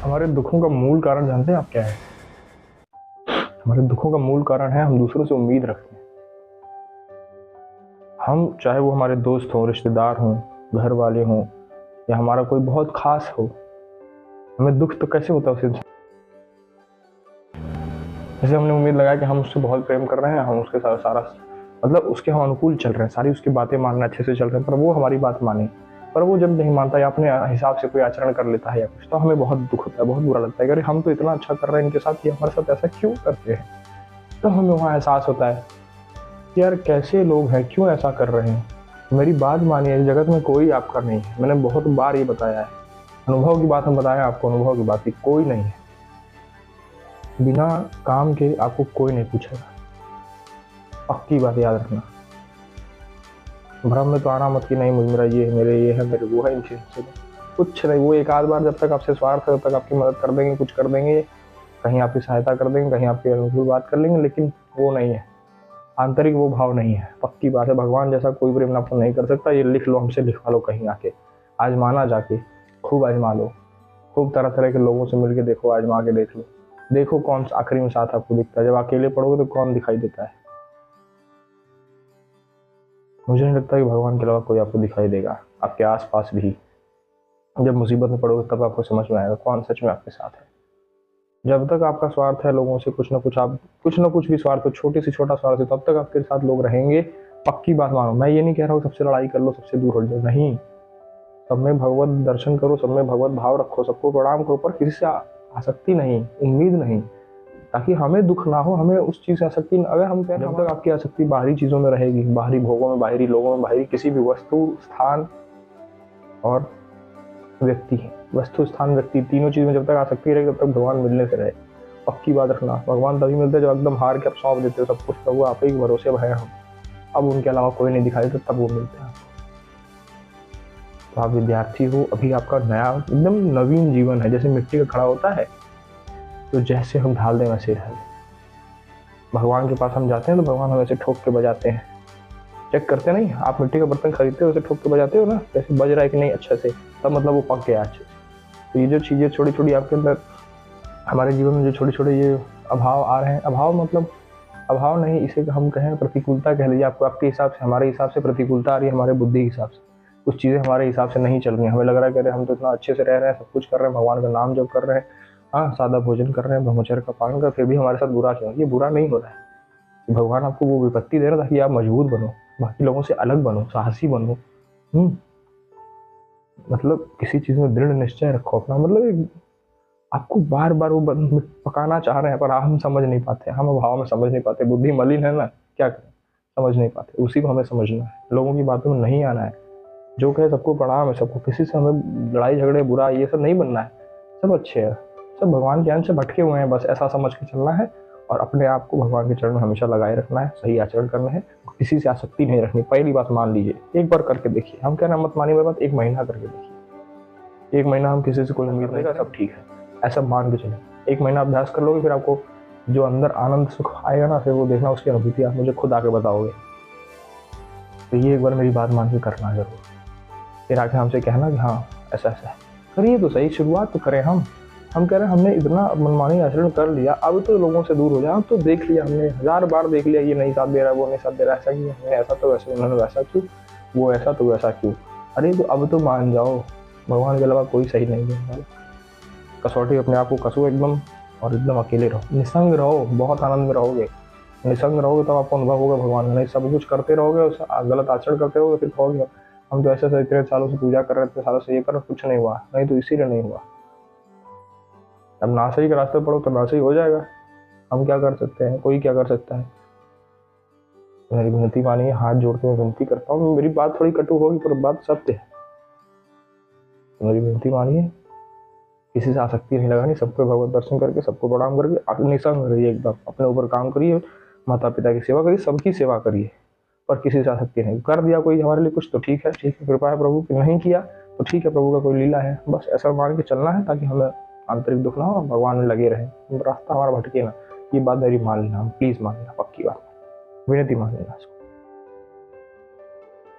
हमारे दुखों का मूल कारण जानते हैं आप क्या है? हमारे दुखों का मूल कारण है हम दूसरों से उम्मीद रखते हैं। हम चाहे वो हमारे दोस्त हों, रिश्तेदार हों, घर वाले हों या हमारा कोई बहुत खास हो, हमें दुख तो कैसे होता है उस इंसान। जैसे हमने उम्मीद लगाया कि हम उससे बहुत प्रेम कर रहे हैं, हम उसके साथ सारा मतलब उसके हम अनुकूल चल रहे हैं, सारी उसकी बातें मानना अच्छे से चल रहे हैं, पर वो हमारी बात माने, पर वो जब नहीं मानता या अपने हिसाब से कोई आचरण कर लेता है या कुछ, तो हमें बहुत दुख होता है, बहुत बुरा लगता है कि अरे हम तो इतना अच्छा कर रहे हैं इनके साथ, ये हमारे साथ ऐसा क्यों करते हैं। तो हमें वहाँ एहसास होता है कि यार कैसे लोग हैं, क्यों ऐसा कर रहे हैं। मेरी बात मानिए, इस जगत में कोई आपका नहीं है। मैंने बहुत बार ये बताया है, अनुभव की बात हम बताया आपको, अनुभव की बात की कोई नहीं है। बिना काम के आपको कोई नहीं पूछेगा, पक्की बात याद रखना। भ्रम में तो आना मत कि नहीं मुझे मेरा ये है, मेरे ये है, मेरे वो है, इन चीज़ों से कुछ नहीं। वो एक आध बार जब तक आपसे स्वार्थ है तब तक आपकी मदद कर देंगे, कुछ कर देंगे, कहीं आपकी सहायता कर देंगे, कहीं आपकी अनुकूल बात कर लेंगे, लेकिन वो नहीं है, आंतरिक वो भाव नहीं है। पक्की बात है, भगवान जैसा कोई प्रेम आपको नहीं कर सकता। ये लिख लो, हमसे लिखवा लो कहीं आके, आजमाना जाके, खूब आजमा लो, खूब तरह तरह के लोगों से मिलके देखो, आजमा के देख लो, देखो कौन सा आखिरी में साथ आपको दिखता है। जब अकेले पड़ोगे तो कौन दिखाई देता है? मुझे नहीं लगता कि भगवान के अलावा कोई आपको दिखाई देगा, आपके आसपास भी। जब मुसीबत में पड़ोगे तब आपको समझ में आएगा कौन सच में आपके साथ है। जब तक आपका स्वार्थ है, लोगों से कुछ ना कुछ आप कुछ ना कुछ भी स्वार्थ हो, छोटी से छोटा स्वार्थ है, तब तक आपके साथ लोग रहेंगे। पक्की बात मानो, मैं ये नहीं कह रहा हूँ सबसे लड़ाई कर लो, सबसे दूर हट जाओ, नहीं। सब में भगवत दर्शन करो, सब में भगवत भाव रखो, सबको प्रणाम करो, पर किसी से आसक्ति नहीं, उम्मीद नहीं, ताकि हमें दुख ना हो, हमें उस चीज से आसक्ति। अगर हम कह रहे हैं जब तक आपकी आसक्ति बाहरी चीजों में रहेगी, बाहरी भोगों में, बाहरी लोगों में, बाहरी किसी भी वस्तु, स्थान और व्यक्ति, वस्तु स्थान व्यक्ति, तीनों चीज में जब तक आसक्ति रहेगी तब तक भगवान मिलने से रहे। पक्की बात रखना, भगवान तभी मिलते हैं जब एकदम हार के आप सौंप देते हो सब कुछ, प्रभु आप ही के भरोसे भय हम, अब उनके अलावा कोई नहीं दिखाई देता, तब वो मिलते हैं। तो आप विद्यार्थी हो, अभी आपका नया एकदम नवीन जीवन है, जैसे मिट्टी का घड़ा होता है, तो जैसे हम ढाल दें वैसे ढाल। भगवान के पास हम जाते हैं तो भगवान हम ऐसे ठोक के बजाते हैं, चेक करते नहीं, आप मिट्टी का बर्तन खरीदते हो उसे ठोक के बजाते हो ना, जैसे बज रहा है कि नहीं अच्छे से, तब मतलब वो पक गया अच्छे से। तो ये जो चीज़ें छोटी छोटी आपके अंदर, हमारे जीवन में जो छोटे छोटे ये अभाव आ रहे हैं, अभाव मतलब अभाव नहीं, इसे हम कहें प्रतिकूलता कह लीजिए, आपको आपके हिसाब से, हमारे हिसाब से प्रतिकूलता आ रही है, हमारे बुद्धि के हिसाब से कुछ चीज़ें हमारे हिसाब से नहीं चल रही हैं। हमें लग रहा है कि अरे हम तो इतना अच्छे से रह रहे हैं, सब कुछ कर रहे हैं, भगवान का नाम जप कर रहे हैं, हाँ सादा भोजन कर रहे हैं, ब्रह्मचर्य का पालन कर, फिर भी हमारे साथ बुरा क्यों? ये बुरा नहीं हो रहा है, भगवान आपको वो विपत्ति दे रहा है ताकि आप मजबूत बनो, बाकी लोगों से अलग बनो, साहसी बनो। मतलब किसी चीज़ में दृढ़ निश्चय रखो अपना, मतलब आपको बार बार वो पकाना चाह रहे हैं, पर हम समझ नहीं पाते, हम अभाव में समझ नहीं पाते, बुद्धि मलिन है ना, क्या करें, समझ नहीं पाते। उसी को हमें समझना है, लोगों की बातों में नहीं आना है। जो कहे सबको प्रणाम है, सबको, किसी से हमें लड़ाई झगड़े बुरा ये सब नहीं बनना है, सब अच्छे है, सब भगवान के अंश से भटके हुए हैं, बस ऐसा समझ के चलना है और अपने आप को भगवान के चरण में हमेशा लगाए रखना है, सही आचरण करना है, किसी से आसक्ति नहीं रखनी। पहली बात मान लीजिए, एक बार करके देखिए, हम कह रहे हैं मत मानिए मेरी बात, एक महीना करके देखिए, एक महीना हम किसी से कोई उम्मीद नहीं कर, सब ठीक है, ऐसा मान के चले। एक महीना अभ्यास कर लोगे, फिर आपको जो अंदर आनंद सुख आएगा ना, फिर वो देखना, उसकी अनुभूति आप मुझे खुद आके बताओगे। तो ये एक बार मेरी बात मान के करना जरूर, फिर आके हमसे कहना कि हाँ ऐसा ऐसा है, करिए तो सही, शुरुआत तो करें। हम कह रहे हैं हमने इतना मनमानी आचरण कर लिया, अब तो लोगों से दूर हो जाए, अब तो देख लिया हमने, 1000 बार देख लिया, ये नहीं साथ दे रहा है, वो नहीं साथ दे रहा है, ऐसा क्यों, हमने ऐसा तो वैसे, उन्होंने वैसा क्यों, वो ऐसा तो वैसा क्यों। अरे तो अब तो मान जाओ, भगवान के अलावा कोई सही नहीं है। कसौटी अपने आप को कसो एकदम, और एकदम अकेले रहो, निसंग रहो, बहुत आनंद में रहोगे। निसंग रहोगे तब आपको अनुभव होगा भगवान का। नहीं सब कुछ करते रहोगे, गलत आचरण करते रहोगे, फिर कहोगे हम तो ऐसे इतने सालों से पूजा कर रहे थे, सालों से ये कर, कुछ नहीं हुआ, नहीं तो इसीलिए नहीं हुआ। अब नासही के रास्ते पढ़ो तो नासही हो जाएगा, हम क्या कर सकते हैं, कोई क्या कर सकता है। मेरी विनती मानिए, हाथ जोड़ के मैं विनती करता हूँ, मेरी बात थोड़ी कटु होगी पर बात सत्य है, मेरी विनती मानिए, किसी से आसक्ति नहीं लगानी, सबको भगवत दर्शन करके, सबको प्रणाम करके निसंग रहिए, एकदम अपने ऊपर काम करिए, माता पिता की सेवा करिए, सबकी सेवा करिए, पर किसी से आसक्ति नहीं। कर दिया कोई हमारे लिए कुछ तो ठीक है, ठीक है, कृपा है प्रभु की, नहीं किया तो ठीक है, प्रभु का कोई लीला है, बस ऐसा मान के चलना है, ताकि हमें आंतरिक दुख ना हो, भगवान में लगे रहे, रास्ता हमारा भटके ना। ये बात मेरी मान लेना, प्लीज मान लेना, पक्की बात, विनती मान लेना।